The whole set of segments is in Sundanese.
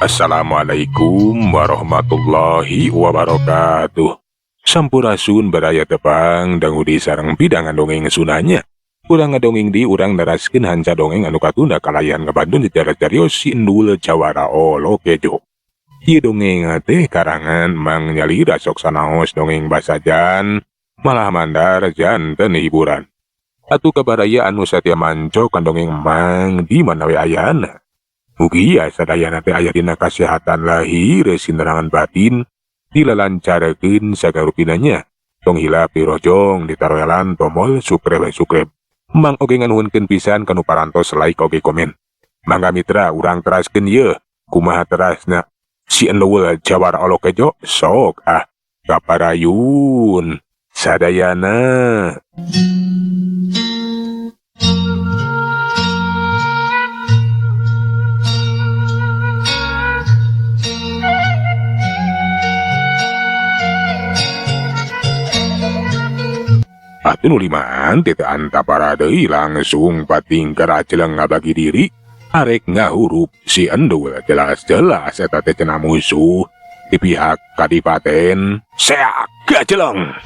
Assalamualaikum warahmatullahi wabarakatuh. Sampurasun baraya tepang dangudi sareng pidangan dongeng sunanya. Urang ngadongeng di urang naraskeun hanca dongeng anu katunda kalayan ngabantun secara carios si Endul Jawara Olo Kejo. Ieu dongeng teh karangan Mang Nyalira sok sanaos dongeng basajan malah mandar janten hiburan. Atuh kabaraya anu satya manco kan dongeng Mang di mana we ayana. Mugi sadayana teh aya dina kasehatan lahir sinerangan batin dilalancarekeun sagarupinanya. Tong hilap dirojong ditaroelan tomol sukreb. Mang oge nganuhunkeun pisan kanu parantos like oge komen. Mangga mitra urang teraskeun ieu kumaha terasna si Endul Jawara Olo Kejo sok kaparayun sadayana. Atuh nuliman tete antapara deui langsung pating karajeleng ngabagi diri arek ngahurup si Endul jelas-jelas eta teh cenah musuh di pihak kadipaten Seak Gajeleng.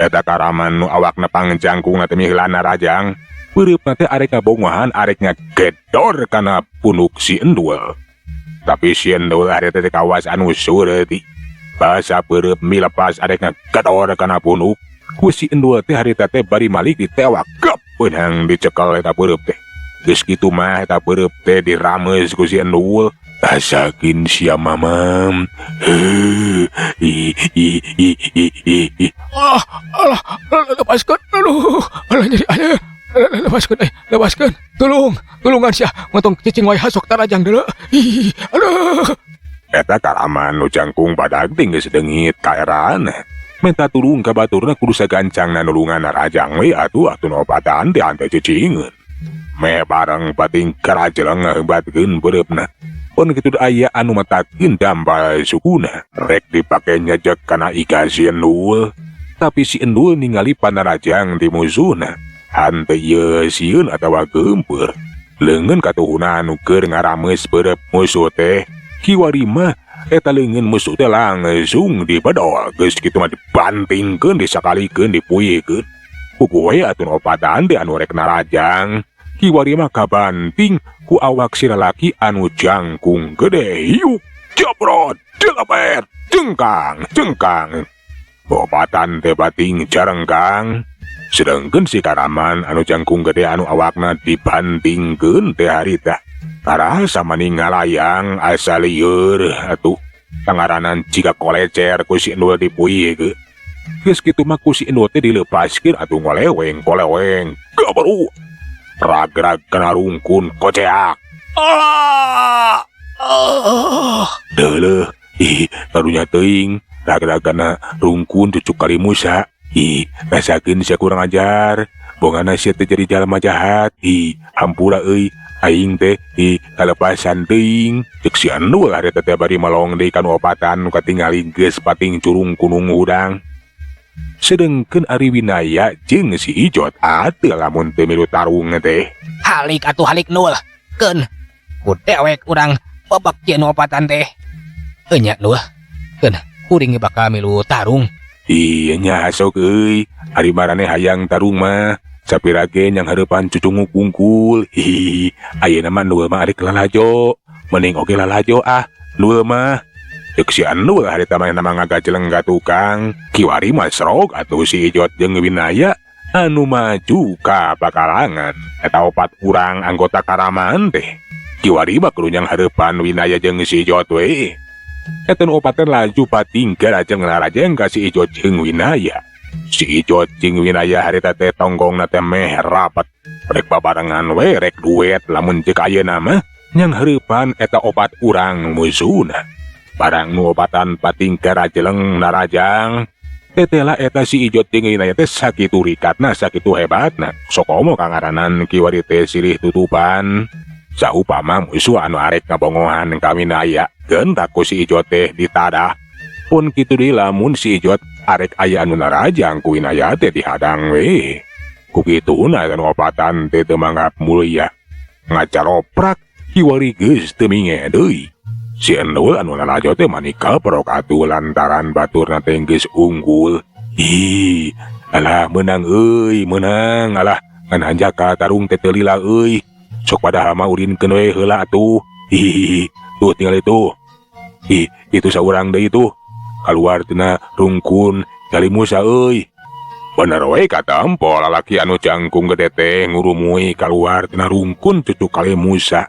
Eta karaman nu awakna pangjangkungna teh mihilana rajang beureupna teh arek ngabongohan arek ngagedor kana punuk si Endul. Tapi si Endul ari teh kawas anu sureuti. Basa pereup milepas arek ngagedor kana punuk. Ku si Endul teh harita teh bari malik ditewak gep beunang dicekel eta pereup teh. Geus kitu mah eta pereup teh dirames ku si Endul. Asakeun sia mamam. Alah, lepaskan. Aduh, alah jadi ada. Lepaskan. Tulungan sia, ngotong cicing wae hasok tarajang deuleu. Aduh. Eta karaman nu jangkung badag geus deungit kaeran. Menta tulung ka baturna kudu sagancangna nulungan rajang we atuh nopatan teh ante cicingeun. Meh bareng pating karajeleng ngeubatkeun beureupna. Pun kitu aya anu matakeun dambal sukuna rek dipake nyejek kana ika si Endul. Tapi si Endul ningali panarajang di musuhna. Hante ieu sieun atawa geumpeur. Leungeun katuhuna anu keur ngarames beureub musuh teh. Kiwari mah eta leungeun musuh teh langsung dibedol geus kitu mah dibantingkeun disakalikeun dipuyekeun. Puguh we atuh opatan teh anu rek narajang. Kiwari mah kabanting ku awak si lalaki anu jangkung gede hiuk jebrot jelebet cengkang. Opatan teh bating jarengkang. Sedengkeun si karaman anu jangkung gede anu awakna dibantingkeun teh harita karasa maning ngalayang asa lieur atuh tangaranan jika kolecer ku si Endul dipuyekeun. Geus kitu mah ku si Endul teh dilepaskeun atuh ngoleweng gaberu ragrag kana rungkun koceak. Deuleuh karunya teuing ragrag kana rungkun cucuk kali Musa. Rasakeun sia kurang ajar bongana sia teh jadi jalma jahat. Hampura euy aing teh kalepasan teuing ceuk si Endul ari teh bari malong deui kana opatan nu katingali geus pating curung kunung udang. Sedengkeun Ari Winaya jeung si Ijot atuh lamun teu milu tarung teh. Halik Nul. Keun ku dewek urang babak jeung opatan teh. Enya Nul. Keun kuring bakal milu tarung. Iya nya sok euy. Ari marane hayang tarung mah sapirage yang hareupan cucungu kungkul. Ayeuna mah Nul mah ari lalajo. Mending oge lalajo Nul mah. Ceuk si Endul harita mah nama ngagajeleng ka tukang. Kiwari mah srog atuh si Ijot jeung Winaya anu maju ka pakalangan. Eta opat urang anggota karaman teh. Kiwari mah kudu hareupan Winaya jeung si Ijot we. Eta nu opaten laju pating garajeng narajeng ka si Ijot jeung Winaya. Si Ijot jeung Winaya harita teh tonggongna teh meh rapet. Rek babarengan we rek duet lamun ceuk ayeuna mah nyang hareupan eta opat urang musuhna. Barang nu opatan pating karajeleng narajang. Tetela eta si Ijot jeung Winaya teh sakitu rikatna sakitu hebatna. Sokomo kangaranan kiwari teh silih tutupan. Saupama musuh anu arek ngabongohan ka Winaya gentak ku si Ijot teh ditadah. Pun kitu deui lamun si Ijot arek aya anu narajang ku Winaya teh dihadang we. Ku kituna anu opatan teh teu manggap mulia. ngacaroprak hiwari geus teu minge deui. Si Endul anu lalajo teh manika perokatu lantaran baturna teh geus unggul. Alah menang euy, menang alah ngan hanjaka tarung teh teu lila euy. Sok pada mah urinkeun we heula atuh. Tuh tinggal itu. Itu saurang deui itu. Kaluar tina rungkun cari Musa euy. Bener we kata empo lalaki anu cangkung gede teh ngurumui kaluar tina rungkun cucu kali Musa.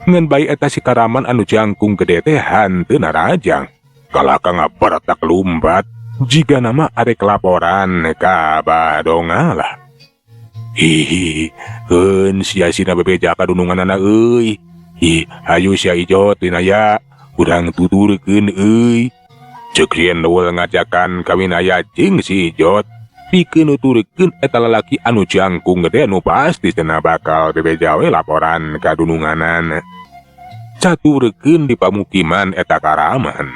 Ngan bayi eta si Karaman anu jangkung gede teh hanteu narajang. Kalaka ngabertak lumbat jika nama arek laporan ka Badongala. Heun sia-sina bebeja kadunungan anak euy. Ayo sia Ijot dinaya urang tuturkeun euy. Ceuk si Endul ngajakan kawin aya jeung si Ijot. Pikeun nuturkeun eta lalaki anu jangkung gede anu pasti cenah bakal bebeja we laporan kadununganan. Caturkeun di pamukiman eta Karaman.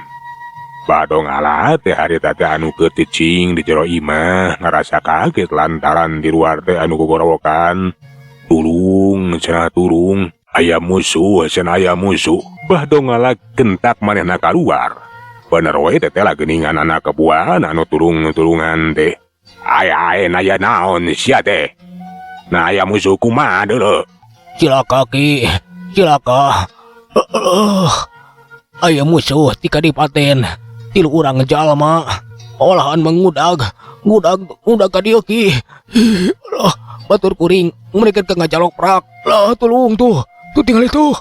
Badongala teh harita teh anu keur cicing di jero imah ngarasa kaget lantaran di luar teh anu gogorowokan. Turung cenah turung, aya musuh cenah aya musuh. Badongala gentak manehna kaluar. Bener we teh lah geuningan anak kebuan anu turung-turungan teh. Aya naya naon sia teh. Nah aya musuh kumaha deuleu. Cilaka Ki, cilaka. Aya musuh ti kadipaten. Tilu urang jalma olahan mengudag ka dieu Ki. Batur kuring mereka ke ngajalok prak. Lah tulung tuh tinggal itu.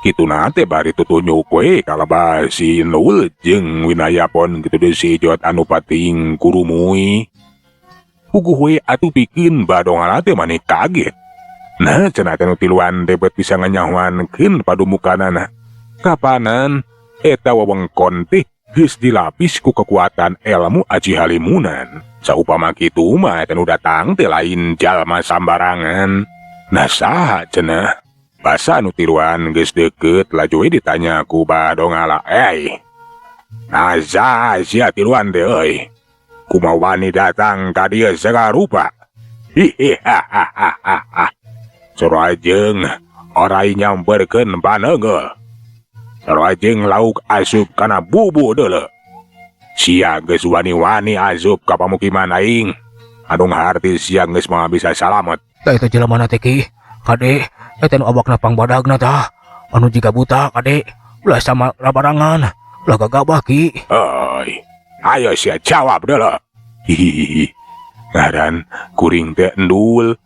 Kitu nate bari tutunjuk we kalabah si Endul jeung winayapon kitu deui si Ijot anu pating kurumui. Puguh we atuh pikeun Badongala teh maneh kaget. Nah cenah teh nu tiluan teh bet bisa nganyahwankeun padumukanana. Kapanan eta wewengkon teh geus dilapis ku kekuatan ilmu Aji Halimunan. Saupama kitu mah eta nu datang teh lain jalma sambarangan. Nah saha cenah? Basa nu tiluan geus deukeut laju we ditanya ku Badongala. Naza sia tiluan teh euy? Kumaha wani datang ka dieu sagarupa? Sarojeng orai nyamperkeun paneungeul. Sarojeng lauk asup kana bubu deuleu. Sia geus wani-wani asup ka pamukiman aing. Anu ngaharti sia geus mah bisa salamet. Da eta jelemana teh Ki. Kade, eta nu abakna pangbadagna tah. Anu jiga buta kade. Ulah sama labarangan. Ulah gagabah Ki. Ayo sia jawab deuleu. Ngaran kuring teh Endul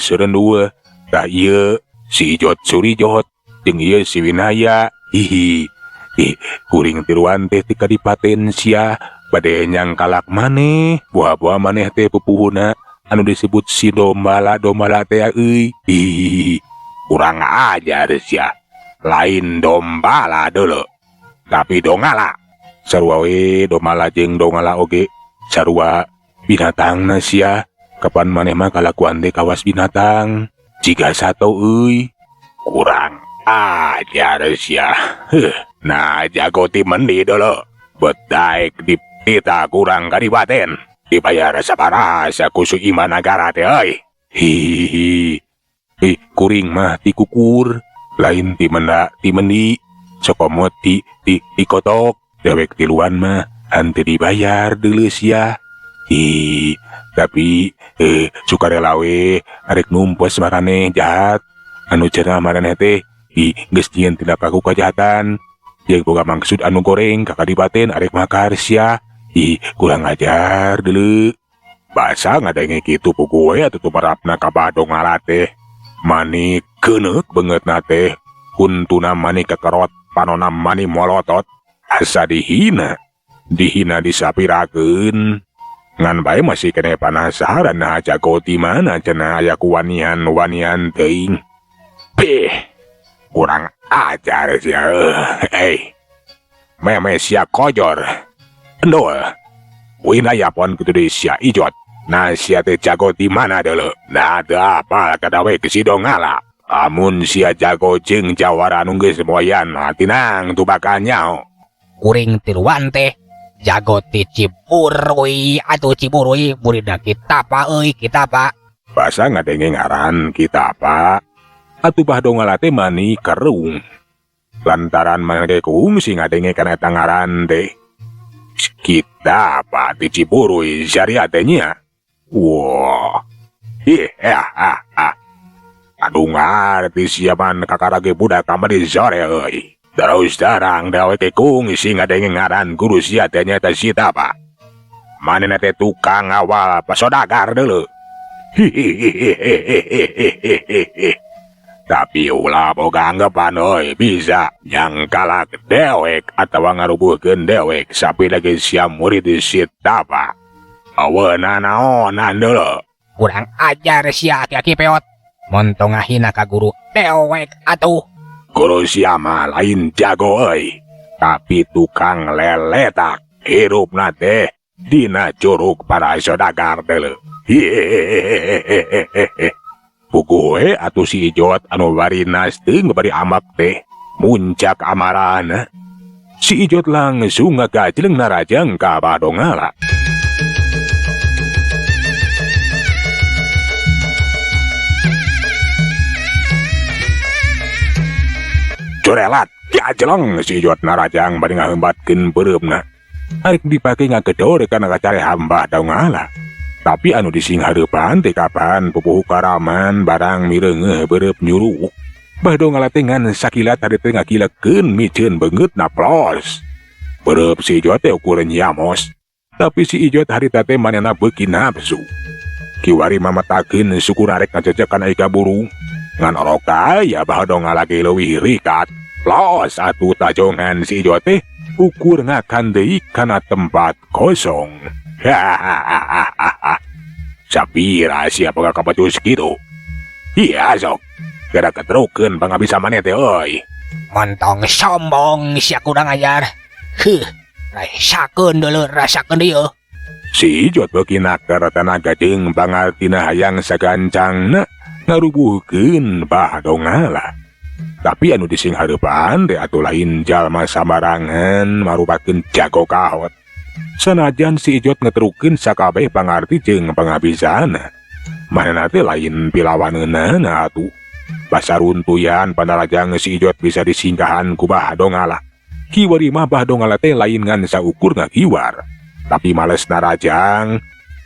Serendul. Da ieu si Ijot Surijot jeung ieu si Winaya. Kuring tiluan teh ti kadipaten sia bade nyangkalak maneh buah-buah maneh teh pupuhuna anu disebut si Dombala teh euy. Kurang ajar sia. Lain Dombala deuleu, tapi Dongala. Sarua we Dombala jeung Dongala oge sarua binatangna sia. Kapan maneh mah kalakuan teh kawas binatang. Jika sato euy, kurang ajar sia. Nah jago ti mendi deuleu. Betaik di tita kurang kadipaten. Dibayar sabarasa ku su imah nagara teh euy. Kuring mah ti kukur, lain ti menda ti mendi. Sokomot ti kotok. Dewek tiluan mah henteu dibayar deuleu sia. Tapi sukarela we arek numpes marane jahat. Anu cenah marane teh geus nyieun tindak laku kajahatan. Jeung boga maksud anu goreng ka kadipaten arek makar sia. Kurang ajar deuleu. Basa ngadenge kitu puguh we atuh tumarapna ka Badongala teh. Mani keuneuk beungeutna teh. Kuntuna mani kekerot panonna mani molotot. Asa dihina disapirakeun. Ngan bae masih kene panasaran nah jago di mana cenah aya ku wanian teuing. Kurang ajar sia. Meme sia kojor. Endul. Winayapon kitu deui sia Ijot. Nah sia teh jago di mana deuleu? Nah teu apal kadawe ke si Dongala. Amun sia jago jeung jawara anu geus moyan tinang tu bakal nyao. Kuring tiluan teh jago ti Ciburui atuh Ciburui muridna kita pa euy kita pa. Basa ngadenge ngaran kita pa. atuh Bahdongala teh mani kerung. Lantaran maneh kung sing ngadenge kana tangaran teh. Kita apa di Ciburuy syariat teh nya. Wah. Aduh ngarti siapan kakarage budak kamari sore euy. Terus darang daweke kung sing ngadenge ngaran guru sia teh nya teh sita apa. Manehna teh tukang awal pasodagar deuleu. Tapi ulah boga anggapan euy bisa nyangkalak dewek atawa ngarubuhkeun dewek sapi lagi sia murid sita apa. Aweuna naonan deuleu. Kurang ajar sia aki peot. Montong ngahina ka guru dewek atuh. Guru sia mah lain jago euy. Tapi tukang leletak hirupna teh dina curug para sodagar deuleu. Puguhe atuh si Ijot anu bari nasteung bari amak teh muncak amarana. Si Ijot langsung ngagajleng narajang ka Bahdongala. Corelat gajleng si Ijot narajang bari ngaheumbatkeun beureumna. Arek dipake ngagedor kana kacare hamba Bahdongala. Tapi anu dising hareupan teh kapan pupuh karaman barang mireungeuh beureup nyuruh. Bahdongala teh ngan sakilat hade teh ngakilekeun miceun beungeut naplos. Beureup si Ijot teh ukuran nyamos. Tapi si Ijot harita teh manehna beuki nafsu. Kiwari mamatakeun syukur arek ngacecekan ai kaburu. Ngan oroka ya Bahdongala ge leuwih rikat. Los atuh tajongan si Ijot teh ukur ngakan deui kana tempat kosong. Sapira siapa gak kapatus gitu. Iya sok. Gara keterukeun pangabisa maneh teh euy. Montong sombong sia kurang ajar. Rasakeun deuleu rasakeun dieu. Si Ijot beuki nakar tanaga jeung pangartina hayang sagancangna ngarubuhkeun Bahdongala. Tapi anu dising hareupan teh atuh lain jalma sambarangan marupakeun jago kahot. Sanajan si Ijot ngeterukeun sakabeh pangarti jeung pangabisana. Manehna teh lain pilawaneunana atuh. Basaruntuyan panarajang si Ijot bisa disinggahan ku Bahdongala. Kiwari mah Bahdongala teh lain ngan saukur ngakiwar. Tapi males narajang.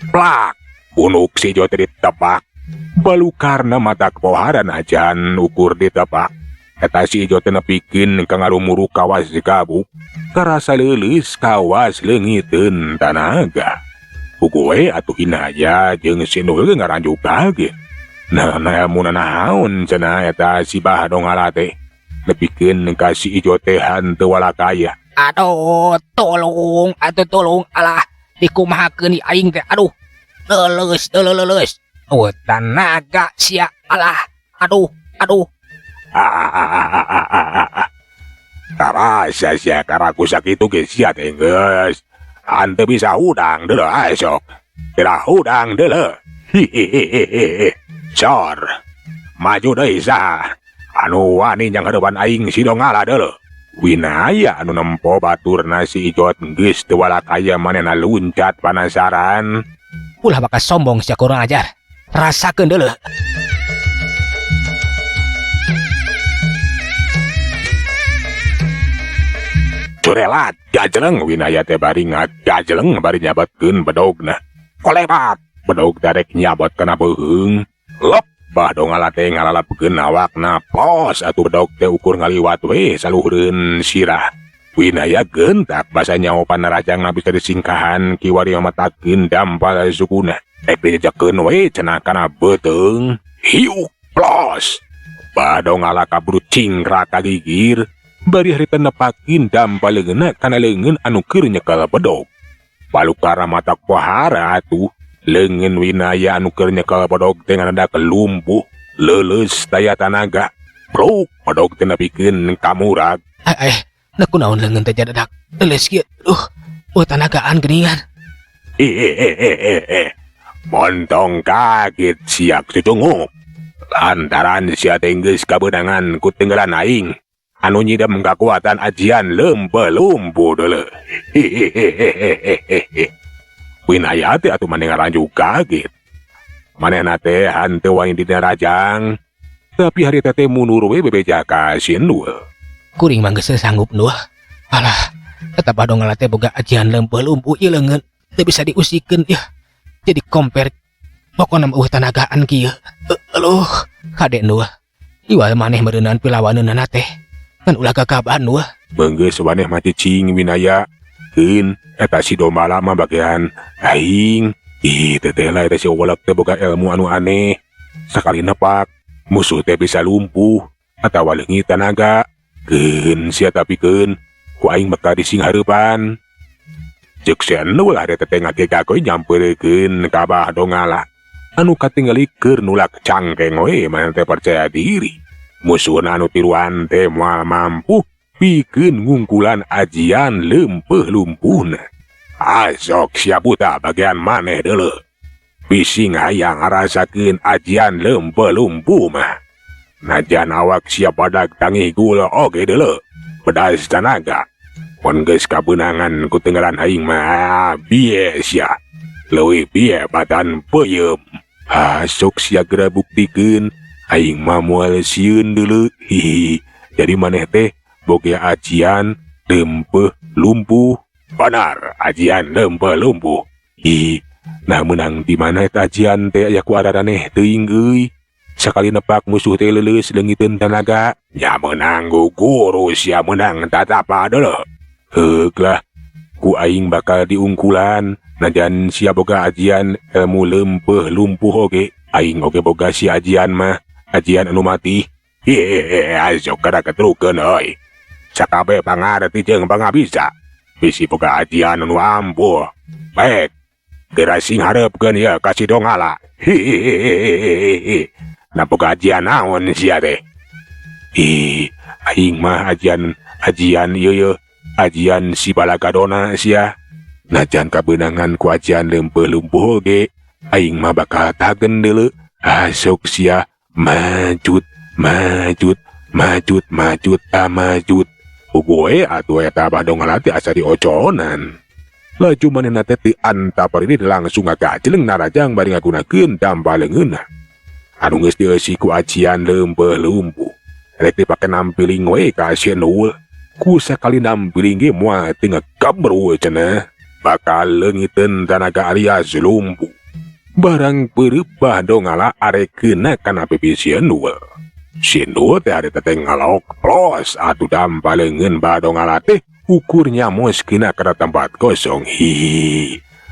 Plak! Unuk si Ijot ditepak. Balukarna matak poharan ajan ukur ditepak. Eta si Ijot nepikeun ka ngarumuru kawas gabuk. Karasa leuleus kawas leungiteun tanaga. Puguhe atuh hinaya jeung sinul ngaranjuk kaget. Nah mun naon cenah eta si Bahdongala teh. Nepikeun ka si Ijot teh hanteu walakaya. Aduh, tolong alah dikumahakeun aing teh. Aduh. Leuleus. Tanaga sia alah. Aduh. Tarasa sia karaku sakitu ge sia teh geus. Hanteu bisa hudang deuleu esok. Tira hudang deuleu. Cor. Maju deui saha. Anu wani nyang hareupan aing si Dongala deuleu. Winaya anu nempo baturna si Ijot geus teu walakaya manehna luncat panasaran. Ulah bakal sombong sia kurang ajar. Rasakeun deuleu. Curelat gajleng winaya teh bari ngagajleng bari nyabatkeun bedogna. Kolebat bedog darek nyabot kana beuheung. Lep Bahdongala teh ngalalapkeun awakna pos atuh bedog teh ukur ngaliwat we saluhureun sirah. Winaya gentak basa nyawa panarajang bisa disingkahan kiwari mamatakeun dampal sukuna. Dijejekeun we cenah kana beuteung. Hiuk plos. Bahdongala kaburu cingrak kagigir. Bari harita nepakin dampal leungeunna kana leungeun anu keur nyekel bedog. Balukara matak pohara atuh. Leungeun winaya anu keur nyekel bedog teh nganada kelumpuh. Leuleus daya tanaga. Brok bedog teh nepikeun ka murag. Nakunaon leungeun teh jadadak. Leuleus kieu. Tanagaan geuningan. Montong kaget siak cucunguk. Lantaran sia teh geus kabeunangan ku tenggelan aing. Anu nyidam kakuatan ajian lempe-lumpu deuleu. Winaya teh atuh maneh ngaranjuk kaget. Manehna teh hanteu wani dina rajang. Tapi hari teh mundur we bebeja ka si Endul. Kuring mah geus sanggup Nuh. Alah, eta Badongala teh boga ajian leumpeuh lumpuh ieu leungeun, teu bisa diusikeun ya. Jadi komper pokona mah tenagaan kieu. Aduh, kade Nuh. Iwa maneh meureunaan pilawaneunana teh. Kan ulah kakaban Nuh. Beunggeus waneh mah cicing winaya. Keun eta si domba lama bagian aing. Teteh lah eta si wolok teh boga ilmu anu aneh. Sakali nepak musuh teh bisa lumpuh atawa leungit tenaga. Keun sia tapi keun ku aing bakal dising hareupan. Ceuk si Endul ari teteh ngake-gakoy nyampeurkeun ka Badongala. Anu katinggali keur nulak cangkeng we mana teh percaya diri. Musuhna anu tiruan teh moal mampu pikeun ngungkulan ajian leumpeuh lumpuhna. Asok sia buta bagian maneh deuleu. Bising hayang ngarasakeun ajian leumpeuh lumpuh mah. Najan awak sia badag tangih gula oge deuleu. Pedas tenaga. Mun geus kabeunangan ku tenggelan aing mah bieu sia. Leuwih bieu badan peuyeum. Asok sia geura buktikeun aing mah moal sieun deuleu. Jadi maneh teh boga ajian leumpeuh lumpuh. Benar, ajian leumpeuh lumpuh. Nah menang di mana eta ajian teh aya ku araraneh teuing euy. Sakali nepak musuh teh leuleus leungiteun tenaga, nya menang guru sia menang tatapa deuleu. Heug lah, ku aing bakal diungkulan. Najan sia boga ajian ilmu leumpeuh lumpuh oge, aing oge boga si ajian mah, ajian anu mati. Asok kada ketrukeun euy. Sakabe pangarti jeung pangabisa. Bisi boga ajian anu ampuh. Baik, geura sing hareupeun ya ka si Dongala. Na boga ajian naon sia teh? Aing mah ajian ieu ajian si Balagadona sia. Najan kabeunangan ku ajian leumpeuh lumpuh oge, aing mah bakal tagen deuleu. Asok sia majut. Ugoe atuh eta Badongala teh asa dioconan. Laju manehna teh teu antapari langsung ngagajleung narajang bari ngagunakeun damba leungeunna. Anu geus dieusi ku ajian leumpeuh lumpuh. Rek dipake nampiling we ka si Endul. Ku sakali nampiling ge moal teu ngagabru cenah. Bakal leungiteun tenaga alias lumpuh. Barang peureup Badongala arekeunna kana pipi si Endul. Si Endul teh ari teh ngalok plos atuh damba leungeun Badongala teh ukurnya moskeuna kana tempat kosong.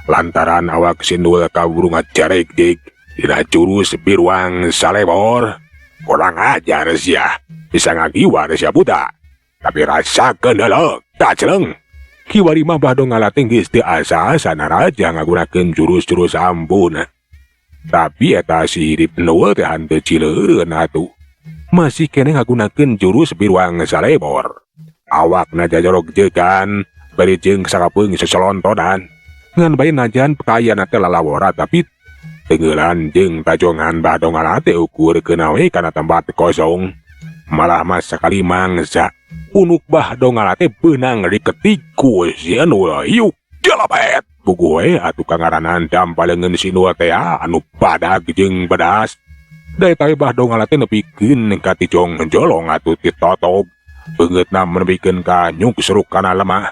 Lantaran awak si Endul kaburu ngajarek-jek dina jurus Biruang Salebor. Kurang ajar sia, bisa ngagiwar sia buta. Tapi rasakeun heula, tacleng. Kiwari mah Badongala teh geus teu asa-asa naraja ngagunakeun jurus-jurus ampun. Tapi eta si Hidip Endul teh henteu cileureun atuh. Masih kene ngagunakeun jurus Biruang Salebor. Awakna jajorog jegan, bari jeung sakapeung seselontonan. Ngan bae najan pakaianna teh lalawora tapi tenggelan jeung tajongan Badongala teh ukurkeun we kana tempat kosong. Malah mas sakali mangsa unuk Badongala teh beunang diketik ku si Endul. Yuk jalabet puguh we atuh kangaranan damba leungeun si Endul teh anu badag jeung bedas. Daya tawe Badongala teh nepikeun ka tijong jolong atuh ti totob. Beungeutna nepikeun ka nyuk seruk kana lemah.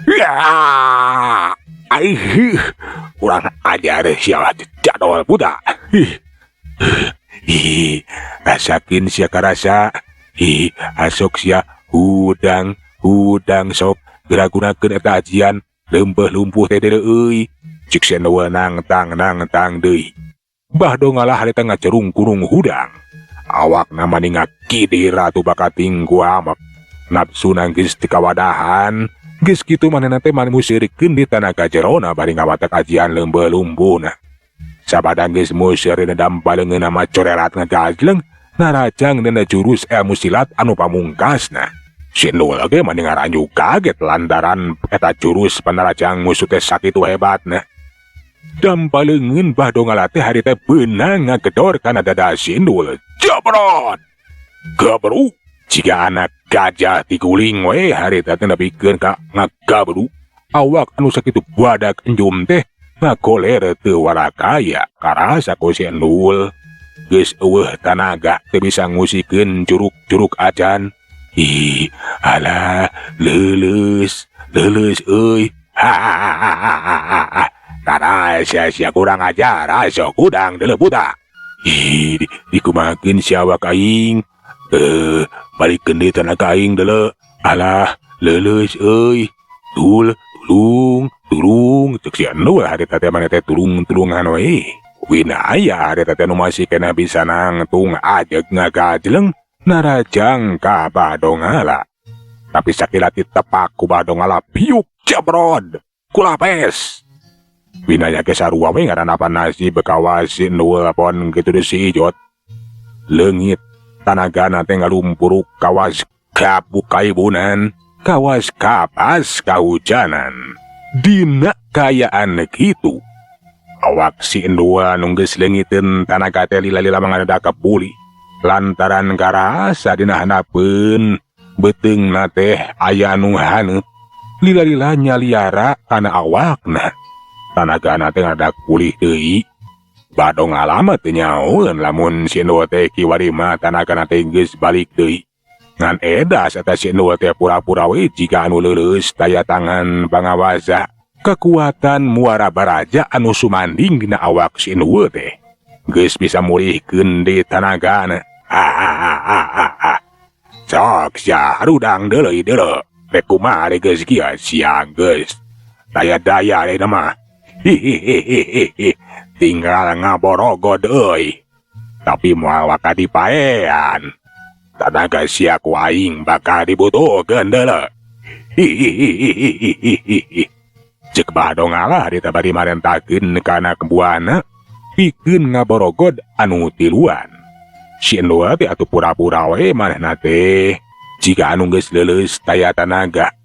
Ya, kurang ajar sia jadol budak. Rasakeun sia karasa. Asok sia hudang sok geura-gunakeun eta ajian leumpeuh lumpuh teh deuleu euy. Cik si Endul nangtang deui. Badongala harita ngacerung kurung hudang. Awakna mani ngakidir atuh bakating ku amek. Nafsuna geus teu kawadahan. Geus kitu manehna teh mani musirikeun di tanaga jerona bari ngawatek ajian leumpeuh lumpuhna. Sabada geus musirina damba leungeunna mah corelat ngagajleung narajang dina jurus ilmu silat anu pamungkasna. Si Endul ge mani ngaranju kaget lantaran eta jurus panarajang musuh teh sakitu hebatna. Damba leungeun Badongala teh hari teh beunang ngagedor kana dada si Endul. Jabrot! Gabru! Jika anak gajah tiguling we hari teh nepikeun ka ngagabru. Awak anu sakitu badak enjum teh ngagoler teu warakaya karasa ku si Endul. Geus eueuh tanaga teu bisa ngusikeun curug-curug acan. Ih, alah, leuleus euy. Tara sia-sia kurang ajar, sok udang deuleu budak. Ih, dikumakeun si awak aing. Balikeun deui tanaga aing deuleu. Alah, leuleus euy. Tulung, cek si anu harita teh mana teh tulungan we. Winaya harita teh nu masih kena bisa nangtung ajeg ngagajleng narajang ka Badongala. Tapi sakilati tepak ku Badongala piuk jabrod kulapes. Winaya ke sarua we ngaran apa nasi bekawas nu lapon kitu deui si Ijot. Leungit tanagana teh ngalumpuruk kawas kabukaibunan. Kawas kapas kahujanan. Dina kayaan kitu. Awak si Indua nunggeus leungiteun tanaga teh lila-lila mangada kepuli. Lantaran karasa dina handapeun beuteungna teh aya nu haneup. Lila-lila nyaliara kana awakna. Tanagana teh ngadak pulih deui. Badongala mah teu nyahoeun lamun si Indua teh kiwari mah tanagana teh geus balik deui. Ngan edas eta si Indua teh pura-pura we jika anu leuleus daya tangan pangawaza kekuatan muara baraja anu sumanding dina awak si Indua teh geus bisa mulihkeun di tanagana. Sok sia rudang deuleuy rek kumaha geus kieu sia geus daya-daya deui mah. Tinggal ngaborogod euy. Tapi moal wakadipaean tanaga sia ku aing bakal dibutuhkeun deuleu. Cek Badongala harita bari marentakeun kana kembuana pikeun ngaborogod anu tiluan. Si Indua teh atuh pura-pura we manehna teh jika anu geus leuleus daya tanaga.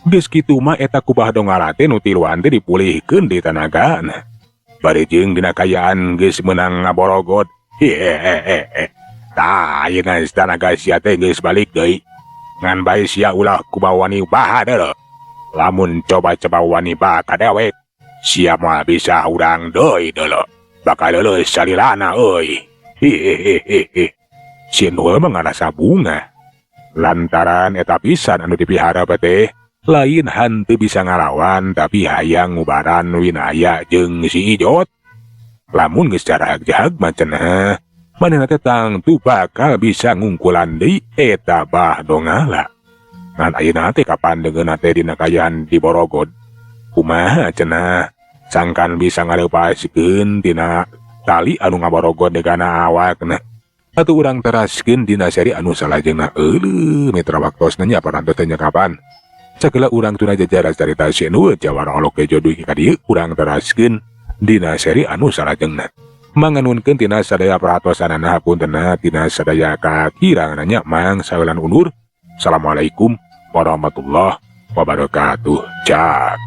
Geus kitu mah eta ku Badongala teh nu tiluan teh dipulihkeun di tanagana. Bari jeung dina kayaan geus meunang ngaborogod. Tah ayeuna tanaga sia teh geus balik deui. Ngan bae sia ulah kumaha wani ubaha deuleu. Lamun coba-coba wani baka dewek, sia moal bisa urang deui deuleu. Bakal leuleus salilana euy. Si Indua mah ngarasa bunga. Lantaran eta pisan anu dipihara teh lain hanteu bisa ngalawan tapi hayang ngubaran winaya jeung si Ijot. Lamun geus jarag-jarag mah cenah manehna teh tangtu bakal bisa ngungkulan deui eta Badongala. Ngan ayeuna teh kapandeungeunna teh dina kayaan di Borogod. Kumaha cenah sangkan bisa ngaleupaskeun tina tali anu ngaborogod degana awakna. Atuh urang teraskeun dina seri anu salajengna euleuh mitra waktosna nya parantos teh kapan. Sageula urang tuna jajaran carita si Indua jawara olok ke jodoh ka dieu urang teraskeun dina seri anu salajengna. Manganunkeun tina sadaya perhatosanana hapuntenna tina sadaya kakirangan nya mang sawelan undur. Assalamualaikum warahmatullahi wabarakatuh. Cak.